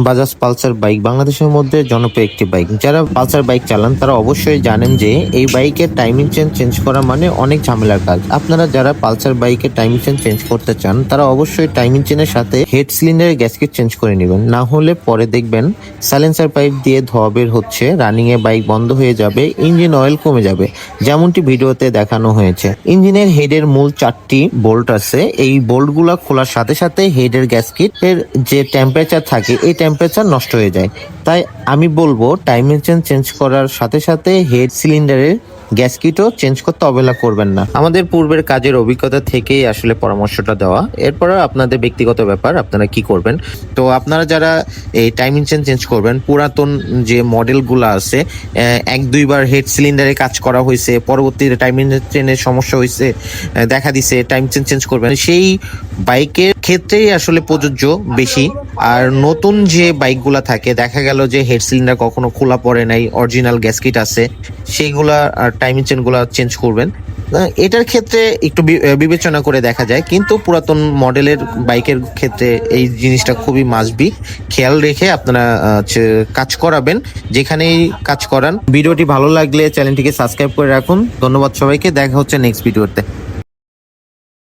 Bajaj Pulsar bike বাংলাদেশের মধ্যে জনপ্রিয় একটি বাইক। যারা পালসার বাইক চালান তারা অবশ্যই জানেন যে এই বাইকের টাইমিং চেঞ্জ করা মানে অনেক ঝামেলার কাজ। আপনারা যারা পালসার বাইকের টাইমিং চেঞ্জ করতে চান তারা অবশ্যই টাইমিং চেনের সাথে হেড সিলিন্ডারের গ্যাসকেট চেঞ্জ করে নেবেন, না হলে পরে দেখবেন সাইলেন্সার পাইপ দিয়ে ধোঁয়া বের হচ্ছে, রানিং এ বাইক বন্ধ হয়ে যাবে, ইঞ্জিন অয়েল কমে যাবে, যেমনটি ভিডিওতে দেখানো হয়েছে। ইঞ্জিনের হেডের মূল 4টি বোল্ট আছে, এই বোল্টগুলো খোলার সাথে সাথে হেডের গ্যাসকেটের যে টেম্পারেচার থাকে এই টেম্পারেচার নষ্ট হয়ে যায়। তাই আমি বলবো টাইমিং চেঞ্জ করার সাথে সাথে হেড সিলিন্ডারের গ্যাসকিটও চেঞ্জ করতে অবহেলা করবেন না। আমাদের পূর্বের কাজের অভিজ্ঞতা থেকেই আসলে পরামর্শটা দেওয়া, এরপরে আপনাদের ব্যক্তিগত ব্যাপার আপনারা কি করবেন। তো আপনারা যারা এই টাইমিং চেঞ্জ করবেন, পুরাতন যে মডেলগুলো আছে 1-2 বার হেড সিলিন্ডারে কাজ করা হয়েছে, পরবর্তীতে টাইমিং চেঞ্জের সমস্যা হয়েছে, দেখা দিছে টাইম চেঞ্জ করবেন, সেই বাইকের ক্ষেত্রেই আসলে প্রযোজ্য বেশি। আর নতুন যে বাইকগুলা থাকে দেখা গেল যে হেড সিলিন্ডার কখনো খোলা পড়ে নাই, অরিজিনাল গ্যাসকিট আছে, সেইগুলা টাইমিং চেনগুলা চেঞ্জ করবেন। এটার ক্ষেত্রে একটু বিবেচনা করে দেখা যায়, কিন্তু পুরাতন মডেলের বাইকের ক্ষেত্রে এই জিনিসটা খুবই মাস্ট বি, খেয়াল রেখে আপনারা কাজ করাবেন যেখানেই কাজ করান। ভিডিওটি ভালো লাগলে চ্যানেলটিকে সাবস্ক্রাইব করে রাখুন। ধন্যবাদ সবাইকে, দেখা হচ্ছে নেক্সট ভিডিওতে।